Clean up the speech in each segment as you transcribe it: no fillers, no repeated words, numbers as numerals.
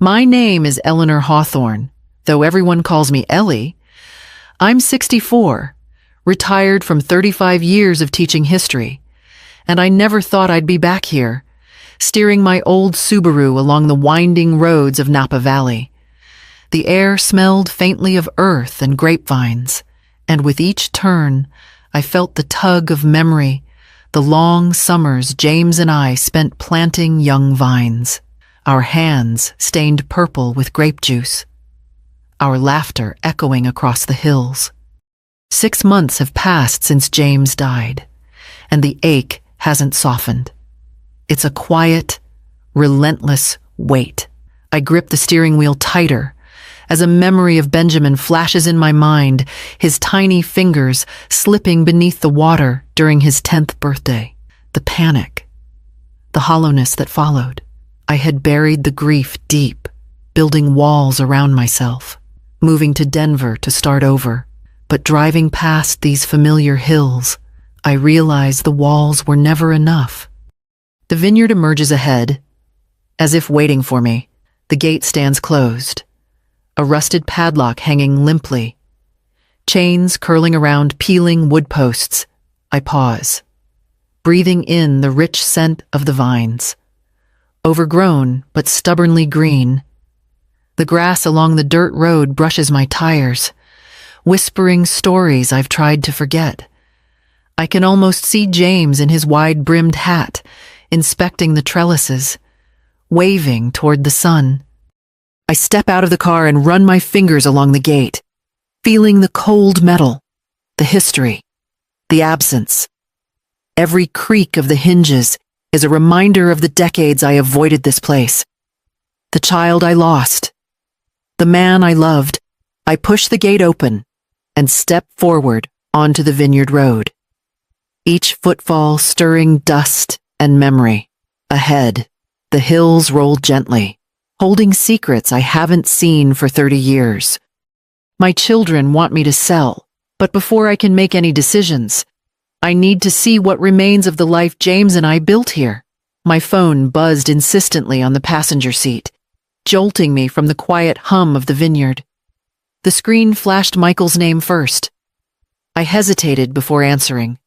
My name is Eleanor Hawthorne, though everyone calls me Ellie. I'm 64, retired from 35 years of teaching history, and I never thought I'd be back here, steering my old Subaru along the winding roads of Napa Valley. The air smelled faintly of earth and grapevines, and with each turn, I felt the tug of memory, the long summers James and I spent planting young vines, our hands stained purple with grape juice, our laughter echoing across the hills. 6 months have passed since James died, and the ache hasn't softened. It's a quiet, relentless weight. I grip the steering wheel tighter as a memory of Benjamin flashes in my mind, his tiny fingers slipping beneath the water during his 10th birthday. The panic, the hollowness that followed. I had buried the grief deep, building walls around myself, moving to Denver to start over. But driving past these familiar hills, I realized the walls were never enough. The vineyard emerges ahead, as if waiting for me. The gate stands closed, a rusted padlock hanging limply, chains curling around peeling wood posts. I pause, breathing in the rich scent of the vines. Overgrown but stubbornly green, the grass along the dirt road brushes my tires, whispering stories I've tried to forget. I can almost see James in his wide-brimmed hat, inspecting the trellises, waving toward the sun. I step out of the car and run my fingers along the gate, feeling the cold metal, the history, the absence. Every creak of the hinges is a reminder of the decades I avoided this place. The child I lost, the man I loved. I push the gate open and step forward onto the vineyard road, each footfall stirring dust and memory. Ahead, the hills roll gently, holding secrets I haven't seen for 30 years. My children want me to sell, but before I can make any decisions, I need to see what remains of the life James and I built here. My phone buzzed insistently on the passenger seat, jolting me from the quiet hum of the vineyard. The screen flashed Michael's name first. I hesitated before answering,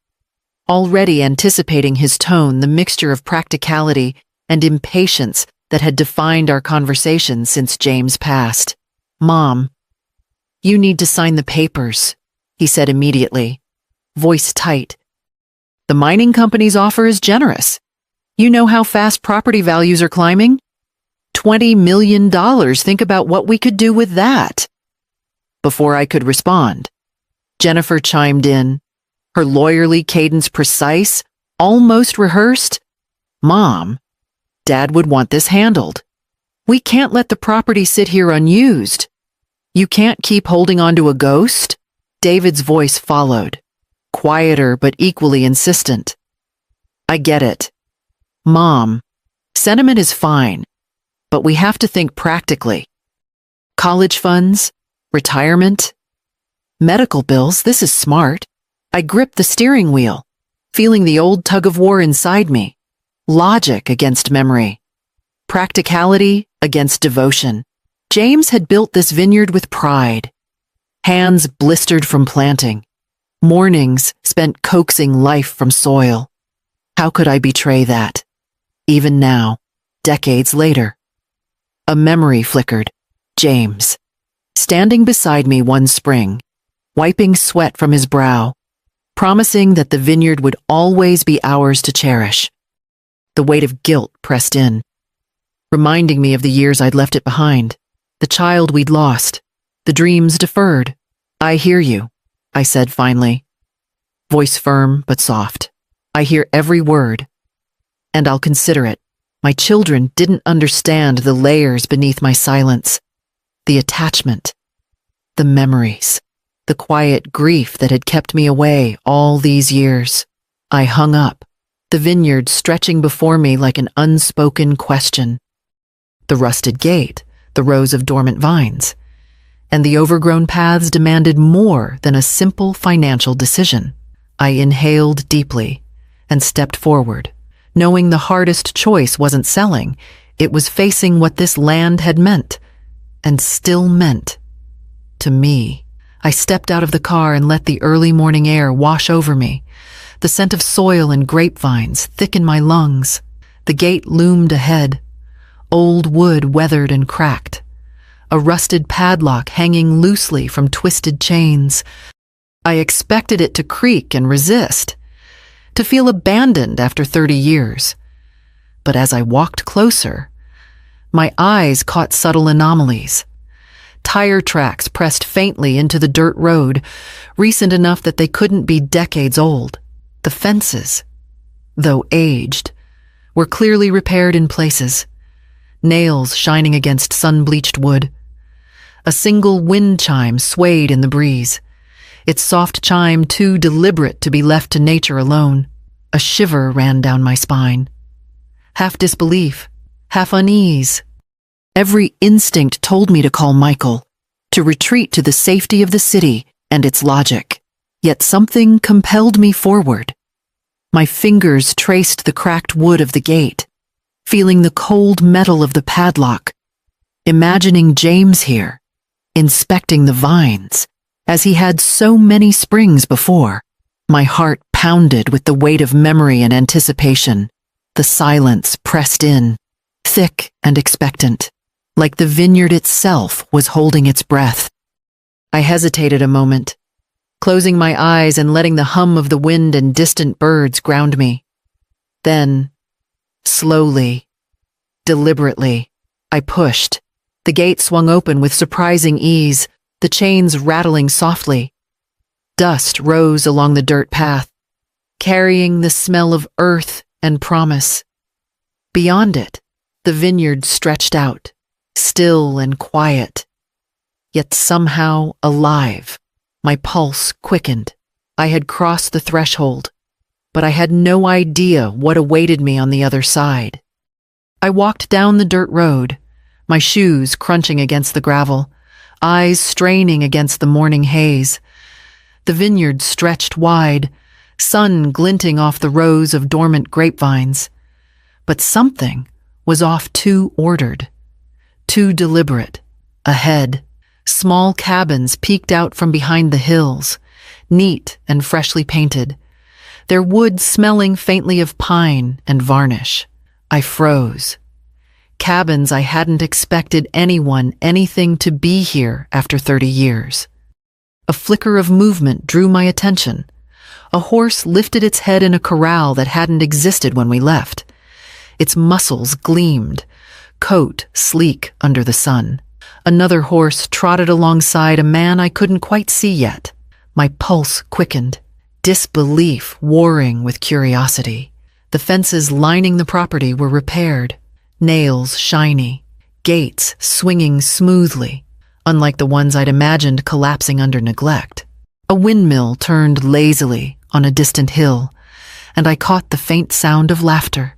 already anticipating his tone, the mixture of practicality and impatience that had defined our conversation since James passed. "Mom, you need to sign the papers," he said immediately, voice tight. "The mining company's offer is generous. You know how fast property values are climbing? $20 million. Think about what we could do with that." Before I could respond, Jennifer chimed in, her lawyerly cadence precise, almost rehearsed. "Mom, Dad would want this handled. We can't let the property sit here unused. You can't keep holding on to a ghost." David's voice followed, quieter but equally insistent. "I get it. Mom, sentiment is fine, but we have to think practically. College funds, retirement, medical bills, this is smart." I gripped the steering wheel, feeling the old tug-of-war inside me. Logic against memory. Practicality against devotion. James had built this vineyard with pride. Hands blistered from planting. Mornings spent coaxing life from soil. How could I betray that? Even now, decades later. A memory flickered. James, standing beside me one spring, wiping sweat from his brow, promising that the vineyard would always be ours to cherish. The weight of guilt pressed in, reminding me of the years I'd left it behind, the child we'd lost, the dreams deferred. "I hear you," I said finally, voice firm but soft. "I hear every word, and I'll consider it." My children didn't understand the layers beneath my silence, the attachment, the memories, the quiet grief that had kept me away all these years. I hung up, the vineyard stretching before me like an unspoken question. The rusted gate, the rows of dormant vines, and the overgrown paths demanded more than a simple financial decision. I inhaled deeply and stepped forward, knowing the hardest choice wasn't selling, It was facing what this land had meant, and still meant, to me. I stepped out of the car and let the early morning air wash over me. The scent of soil and grapevines thick in my lungs. The gate loomed ahead, old wood weathered and cracked, a rusted padlock hanging loosely from twisted chains. I expected it to creak and resist, to feel abandoned after 30 years. But as I walked closer, my eyes caught subtle anomalies. Tire tracks pressed faintly into the dirt road, recent enough that they couldn't be decades old. The fences, though aged, were clearly repaired in places, nails shining against sun-bleached wood. A single wind chime swayed in the breeze, its soft chime too deliberate to be left to nature alone. A shiver ran down my spine. Half disbelief, half unease. Every instinct told me to call Michael, to retreat to the safety of the city and its logic. Yet something compelled me forward. My fingers traced the cracked wood of the gate, feeling the cold metal of the padlock, imagining James here, inspecting the vines, as he had so many springs before. My heart pounded with the weight of memory and anticipation. The silence pressed in, thick and expectant, like the vineyard itself was holding its breath. I hesitated a moment, closing my eyes and letting the hum of the wind and distant birds ground me. Then, slowly, deliberately, I pushed. The gate swung open with surprising ease, the chains rattling softly. Dust rose along the dirt path, carrying the smell of earth and promise. Beyond it, the vineyard stretched out, still and quiet, yet somehow alive. My pulse quickened. I had crossed the threshold, but I had no idea what awaited me on the other side. I walked down the dirt road, my shoes crunching against the gravel, eyes straining against the morning haze. The vineyard stretched wide, sun glinting off the rows of dormant grapevines. But something was off too ordered, too deliberate. Ahead, small cabins peeked out from behind the hills, neat and freshly painted, their wood smelling faintly of pine and varnish. I froze. Cabins I hadn't expected anything to be here after 30 years. A flicker of movement drew my attention. A horse lifted its head in a corral that hadn't existed when we left. Its muscles gleamed, coat sleek under the sun. Another horse trotted alongside a man I couldn't quite see yet. My pulse quickened, disbelief warring with curiosity. The fences lining the property were repaired, nails shiny, gates swinging smoothly, unlike the ones I'd imagined collapsing under neglect. A windmill turned lazily on a distant hill, and I caught the faint sound of laughter.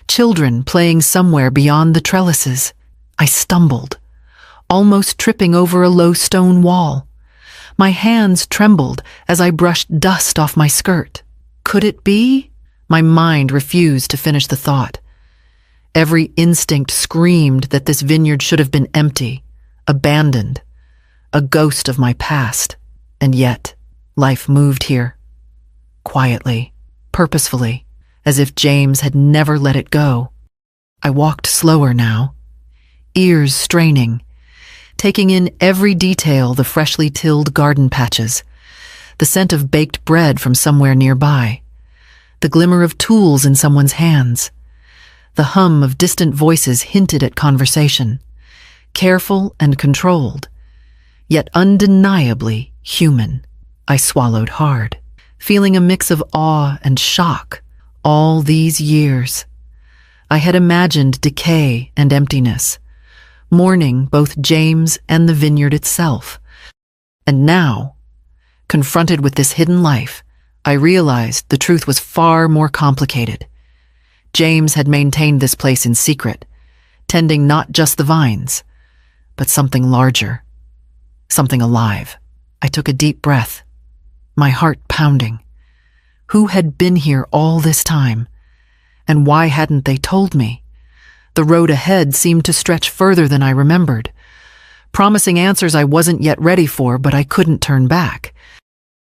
Children playing somewhere beyond the trellises. I stumbled, almost tripping over a low stone wall. My hands trembled as I brushed dust off my skirt. Could it be? My mind refused to finish the thought. Every instinct screamed that this vineyard should have been empty, abandoned, a ghost of my past. And yet, life moved here, quietly, purposefully, as if James had never let it go. I walked slower now, ears straining, taking in every detail: the freshly tilled garden patches, the scent of baked bread from somewhere nearby, the glimmer of tools in someone's hands. The hum of distant voices hinted at conversation, careful and controlled, yet undeniably human. I swallowed hard, feeling a mix of awe and shock. All these years, I had imagined decay and emptiness, mourning both James and the vineyard itself. And now, confronted with this hidden life, I realized the truth was far more complicated. James had maintained this place in secret, tending not just the vines, but something larger, something alive. I took a deep breath, my heart pounding. Who had been here all this time? And why hadn't they told me? The road ahead seemed to stretch further than I remembered, promising answers I wasn't yet ready for, but I couldn't turn back.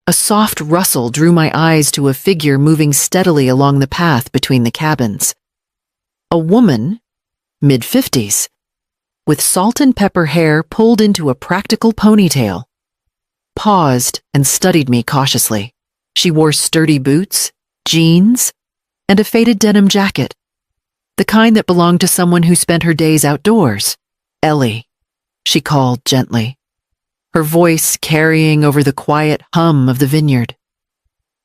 A soft rustle drew my eyes to a figure moving steadily along the path between the cabins. A woman, mid-50s, with salt and pepper hair pulled into a practical ponytail, paused and studied me cautiously. She wore sturdy boots, jeans, and a faded denim jacket, the kind that belonged to someone who spent her days outdoors. "Ellie," she called gently, her voice carrying over the quiet hum of the vineyard.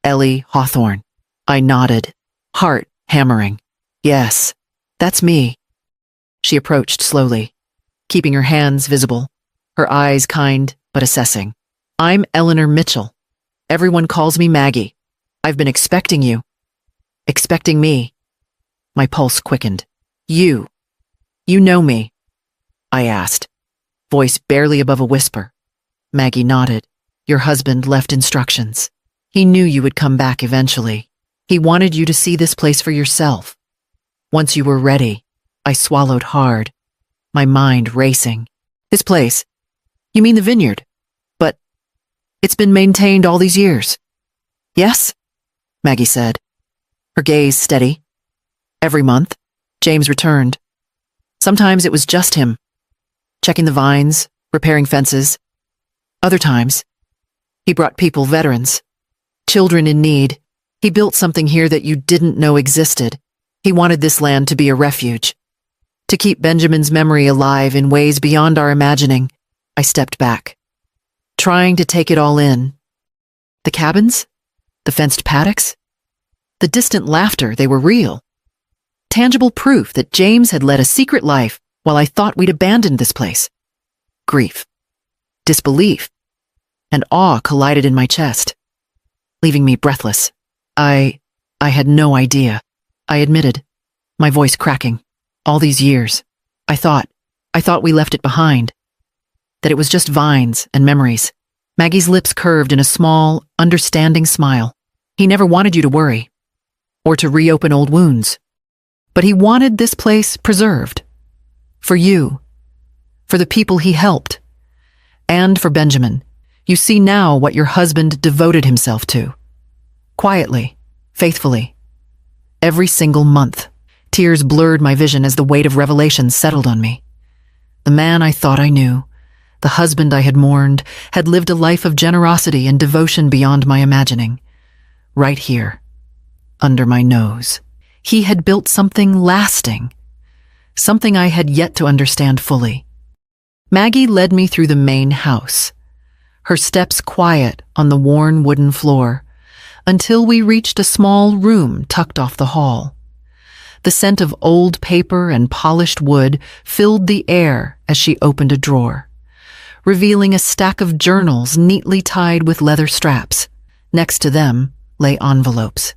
"Ellie Hawthorne." I nodded, heart hammering. "Yes, that's me." She approached slowly, keeping her hands visible, her eyes kind but assessing. "I'm Eleanor Mitchell. Everyone calls me Maggie. I've been expecting you." "Expecting me?" My pulse quickened. You know me?" I asked, voice barely above a whisper. Maggie nodded. "Your husband left instructions. He knew you would come back eventually. He wanted you to see this place for yourself. Once you were ready." I swallowed hard, my mind racing. "This place? You mean the vineyard? But it's been maintained all these years." "Yes," Maggie said, her gaze steady. "Every month, James returned. Sometimes it was just him, checking the vines, repairing fences. Other times, he brought people, veterans, children in need. He built something here that you didn't know existed. He wanted this land to be a refuge, to keep Benjamin's memory alive in ways beyond our imagining." I stepped back, trying to take it all in. The cabins? The fenced paddocks? The distant laughter, they were real. Tangible proof that James had led a secret life while I thought we'd abandoned this place. Grief, disbelief, and awe collided in my chest, leaving me breathless. I had no idea," I admitted, my voice cracking. "All these years, I thought we left it behind, that it was just vines and memories." Maggie's lips curved in a small, understanding smile. "He never wanted you to worry, or to reopen old wounds. But he wanted this place preserved. For you, for the people he helped, and for Benjamin. You see now what your husband devoted himself to. Quietly, faithfully. Every single month." Tears blurred my vision as the weight of revelation settled on me. The man I thought I knew, the husband I had mourned, had lived a life of generosity and devotion beyond my imagining. Right here, under my nose. He had built something lasting, something I had yet to understand fully. Maggie led me through the main house, her steps quiet on the worn wooden floor, until we reached a small room tucked off the hall. The scent of old paper and polished wood filled the air as she opened a drawer, revealing a stack of journals neatly tied with leather straps. Next to them lay envelopes,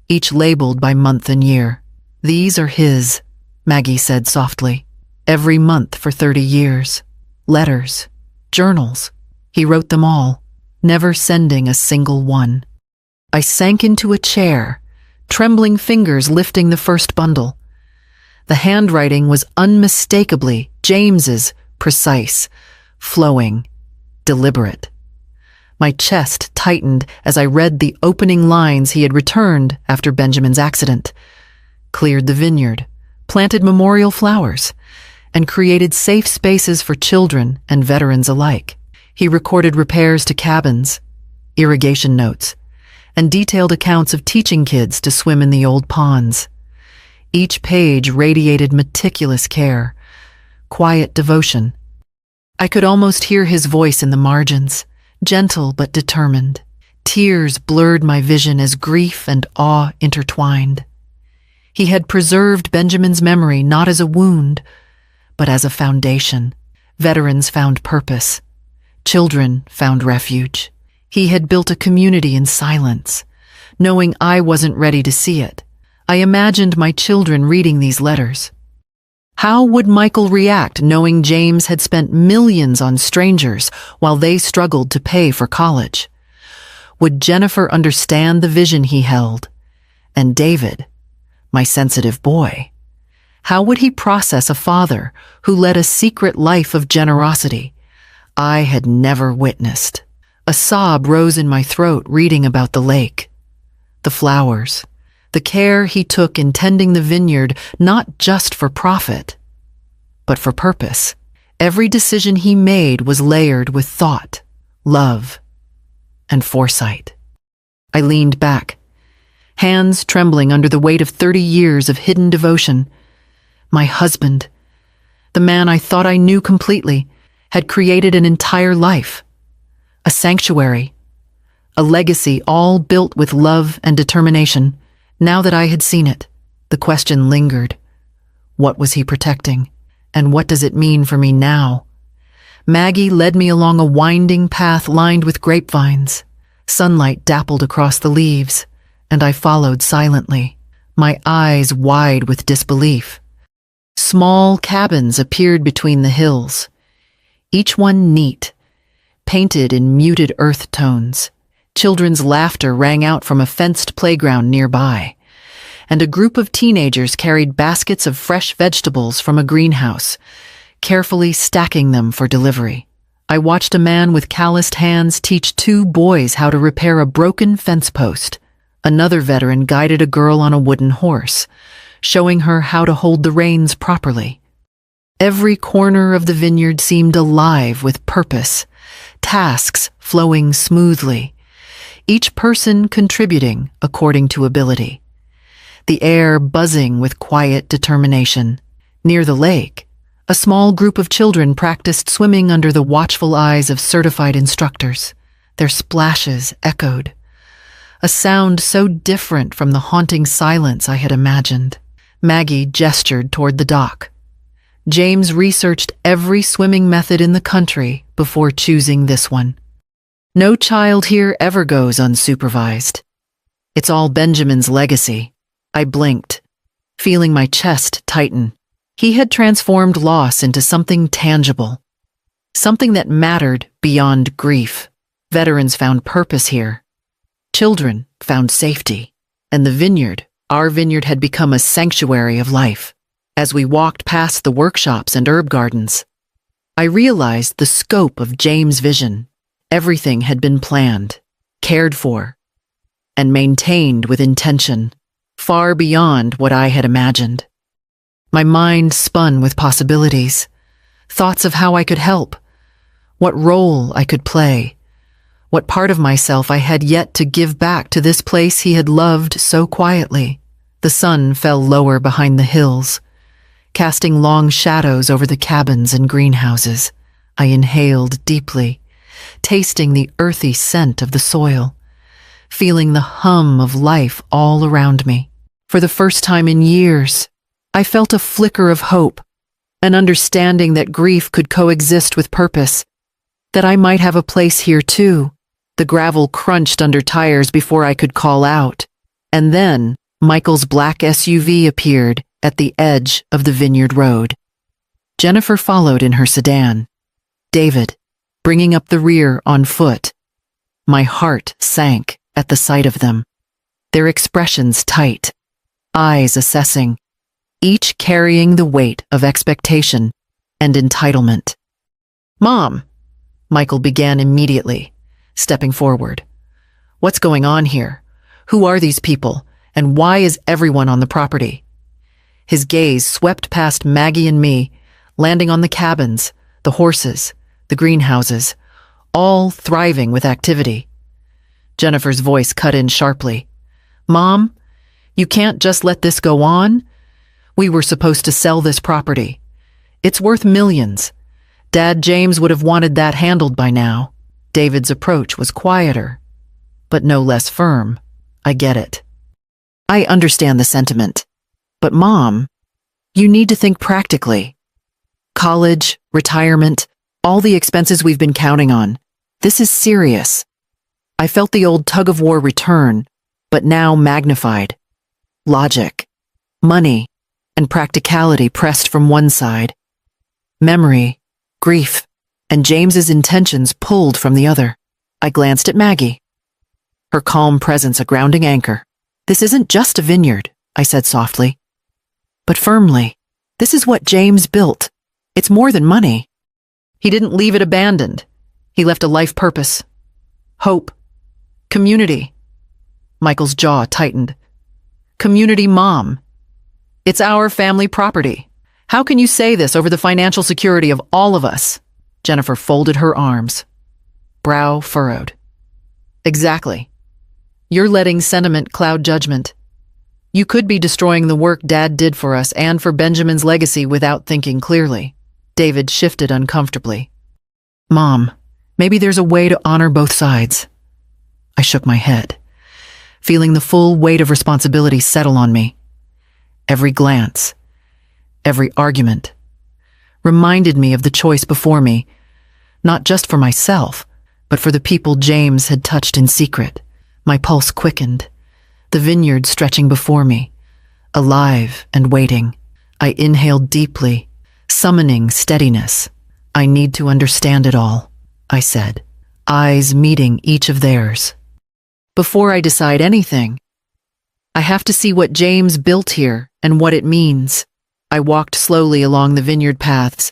each labeled by month and year. "These are his," Maggie said softly. "Every month for 30 years. Letters, journals. He wrote them all, never sending a single one." I sank into a chair, trembling fingers lifting the first bundle. The handwriting was unmistakably James's, precise, flowing, deliberate. My chest tightened as I read the opening lines he had returned after Benjamin's accident, cleared the vineyard, planted memorial flowers, and created safe spaces for children and veterans alike. He recorded repairs to cabins, irrigation notes, and detailed accounts of teaching kids to swim in the old ponds. Each page radiated meticulous care, quiet devotion. I could almost hear his voice in the margins, gentle but determined. Tears blurred my vision as grief and awe intertwined. He had preserved Benjamin's memory not as a wound, but as a foundation. Veterans found purpose. Children found refuge. He had built a community in silence, knowing I wasn't ready to see it. I imagined my children reading these letters. How would Michael react knowing James had spent millions on strangers while they struggled to pay for college? Would Jennifer understand the vision he held? And David, my sensitive boy, How would he process a father who led a secret life of generosity I had never witnessed? A sob rose in my throat reading about the lake, the flowers, the care he took in tending the vineyard not just for profit, but for purpose. Every decision he made was layered with thought, love, and foresight. I leaned back, hands trembling under the weight of 30 years of hidden devotion. My husband, the man I thought I knew completely, had created an entire life, a sanctuary, a legacy all built with love and determination. Now that I had seen it, the question lingered. What was he protecting? And what does it mean for me now? Maggie led me along a winding path lined with grapevines. Sunlight dappled across the leaves, and I followed silently, my eyes wide with disbelief. Small cabins appeared between the hills, each one neat, painted in muted earth tones. Children's laughter rang out from a fenced playground nearby, and a group of teenagers carried baskets of fresh vegetables from a greenhouse, carefully stacking them for delivery. I watched a man with calloused hands teach 2 boys how to repair a broken fence post. Another veteran guided a girl on a wooden horse, showing her how to hold the reins properly. Every corner of the vineyard seemed alive with purpose, tasks flowing smoothly, each person contributing according to ability. The air buzzing with quiet determination. Near the lake, a small group of children practiced swimming under the watchful eyes of certified instructors. Their splashes echoed, a sound so different from the haunting silence I had imagined. Maggie gestured toward the dock. James researched every swimming method in the country before choosing this one. No child here ever goes unsupervised. It's all Benjamin's legacy. I blinked, feeling my chest tighten. He had transformed loss into something tangible, something that mattered beyond grief. Veterans found purpose here. Children found safety. And the vineyard, our vineyard, had become a sanctuary of life. As we walked past the workshops and herb gardens, I realized the scope of James' vision. Everything had been planned, cared for, and maintained with intention, far beyond what I had imagined. My mind spun with possibilities, thoughts of how I could help, what role I could play, what part of myself I had yet to give back to this place he had loved so quietly. The sun fell lower behind the hills, casting long shadows over the cabins and greenhouses. I inhaled deeply, tasting the earthy scent of the soil, feeling the hum of life all around me. For the first time in years, I felt a flicker of hope, an understanding that grief could coexist with purpose, that I might have a place here too. The gravel crunched under tires before I could call out, and then Michael's black SUV appeared at the edge of the vineyard road. Jennifer followed in her sedan, David bringing up the rear on foot. My heart sank at the sight of them, their expressions tight, eyes assessing, each carrying the weight of expectation and entitlement. "Mom," Michael began immediately, stepping forward. "What's going on here? Who are these people, and why is everyone on the property?" His gaze swept past Maggie and me, landing on the cabins, the horses, the greenhouses, all thriving with activity. Jennifer's voice cut in sharply. "Mom, you can't just let this go on. We were supposed to sell this property. It's worth millions. Dad James would have wanted that handled by now." David's approach was quieter, but no less firm. "I get it. I understand the sentiment. But Mom, you need to think practically. College, retirement, all the expenses we've been counting on. This is serious." I felt the old tug-of-war return, but now magnified. Logic, money, and practicality pressed from one side. Memory, grief, and James's intentions pulled from the other. I glanced at Maggie, her calm presence a grounding anchor. "This isn't just a vineyard," I said softly, but firmly. This is what James built. It's more than money. He didn't leave it abandoned. He left a life purpose. Hope. Community. Michael's jaw tightened. Community mom. It's our family property. How can you say this over the financial security of all of us? Jennifer folded her arms. Brow furrowed. Exactly. You're letting sentiment cloud judgment. You could be destroying the work Dad did for us and for Benjamin's legacy without thinking clearly. David shifted uncomfortably. Mom, maybe there's a way to honor both sides. I shook my head, feeling the full weight of responsibility settle on me. Every glance, every argument, reminded me of the choice before me, not just for myself, but for the people James had touched in secret. My pulse quickened, the vineyard stretching before me, alive and waiting. I inhaled deeply, summoning steadiness. I need to understand it all, I said, eyes meeting each of theirs. Before I decide anything, I have to see what James built here and what it means. I walked slowly along the vineyard paths,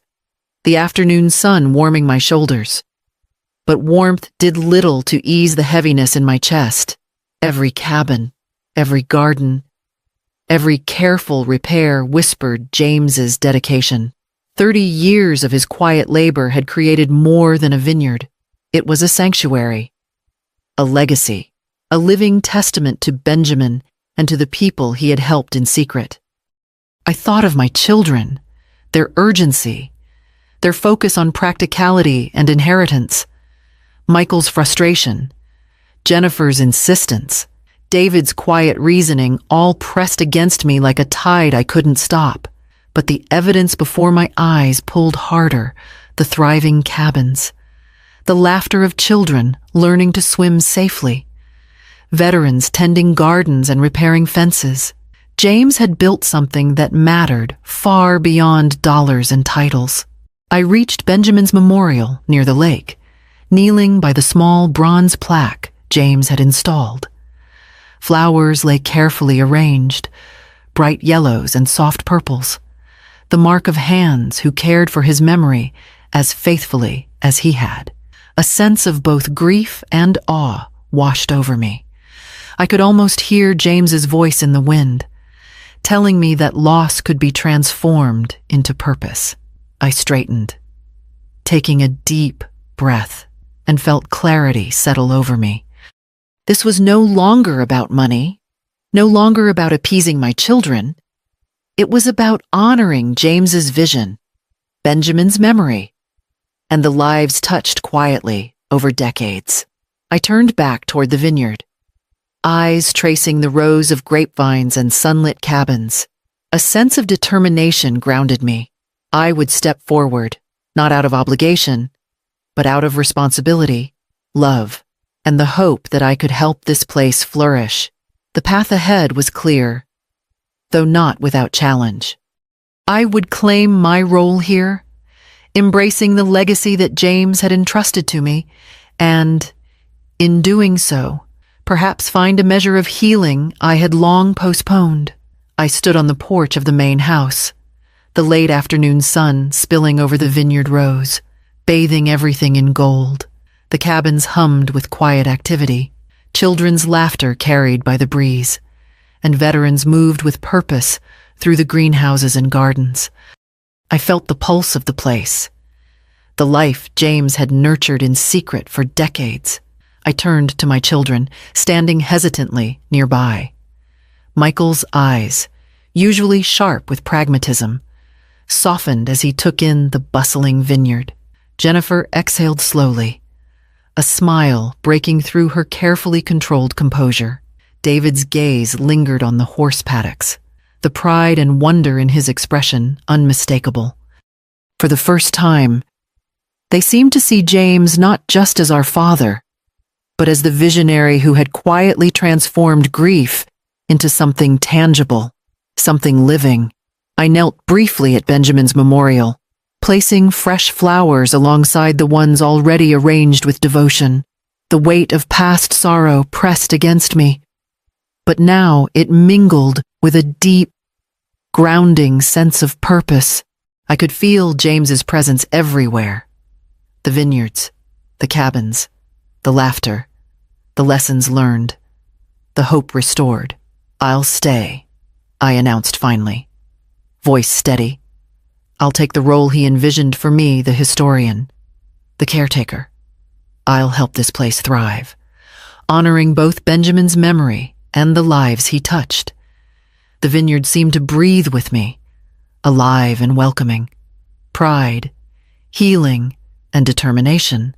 the afternoon sun warming my shoulders. But warmth did little to ease the heaviness in my chest. Every cabin, every garden, every careful repair whispered James's dedication. 30 years of his quiet labor had created more than a vineyard. It was a sanctuary, a legacy, a living testament to Benjamin and to the people he had helped in secret. I thought of my children, their urgency, their focus on practicality and inheritance, Michael's frustration, Jennifer's insistence, David's quiet reasoning, all pressed against me like a tide I couldn't stop. But the evidence before my eyes pulled harder, the thriving cabins, the laughter of children learning to swim safely, veterans tending gardens and repairing fences. James had built something that mattered far beyond dollars and titles. I reached Benjamin's memorial near the lake, kneeling by the small bronze plaque James had installed. Flowers lay carefully arranged, bright yellows and soft purples, the mark of hands who cared for his memory as faithfully as he had. A sense of both grief and awe washed over me. I could almost hear James's voice in the wind, telling me that loss could be transformed into purpose. I straightened, taking a deep breath, and felt clarity settle over me. This was no longer about money, no longer about appeasing my children. It was about honoring James's vision, Benjamin's memory, and the lives touched quietly over decades. I turned back toward the vineyard, eyes tracing the rows of grapevines and sunlit cabins. A sense of determination grounded me. I would step forward, not out of obligation, but out of responsibility, love, and the hope that I could help this place flourish. The path ahead was clear, though not without challenge. I would claim my role here, embracing the legacy that James had entrusted to me, and, in doing so, perhaps find a measure of healing I had long postponed. I stood on the porch of the main house, the late afternoon sun spilling over the vineyard rows, bathing everything in gold. The cabins hummed with quiet activity, children's laughter carried by the breeze, and veterans moved with purpose through the greenhouses and gardens. I felt the pulse of the place, the life James had nurtured in secret for decades. I turned to my children, standing hesitantly nearby. Michael's eyes, usually sharp with pragmatism, softened as he took in the bustling vineyard. Jennifer exhaled slowly, a smile breaking through her carefully controlled composure. David's gaze lingered on the horse paddocks, the pride and wonder in his expression unmistakable. For the first time, they seemed to see James not just as our father, but as the visionary who had quietly transformed grief into something tangible, something living. I knelt briefly at Benjamin's memorial, placing fresh flowers alongside the ones already arranged with devotion. The weight of past sorrow pressed against me, but now it mingled with a deep, grounding sense of purpose. I could feel James's presence everywhere. The vineyards, the cabins, the laughter, the lessons learned, the hope restored. "I'll stay," I announced finally, voice steady. "I'll take the role he envisioned for me, the historian, the caretaker. I'll help this place thrive, honoring both Benjamin's memory and the lives he touched." The vineyard seemed to breathe with me, alive and welcoming. Pride, healing, and determination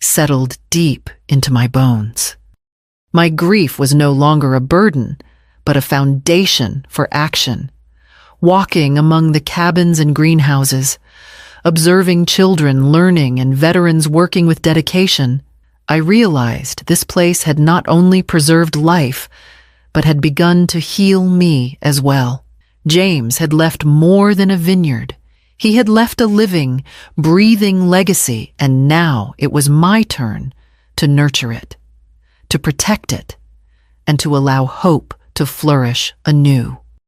settled deep into my bones. My grief was no longer a burden, but a foundation for action. Walking among the cabins and greenhouses, observing children learning and veterans working with dedication, I realized this place had not only preserved life, but had begun to heal me as well. James had left more than a vineyard. He had left a living, breathing legacy, and now it was my turn to nurture it, to protect it, and to allow hope to flourish anew.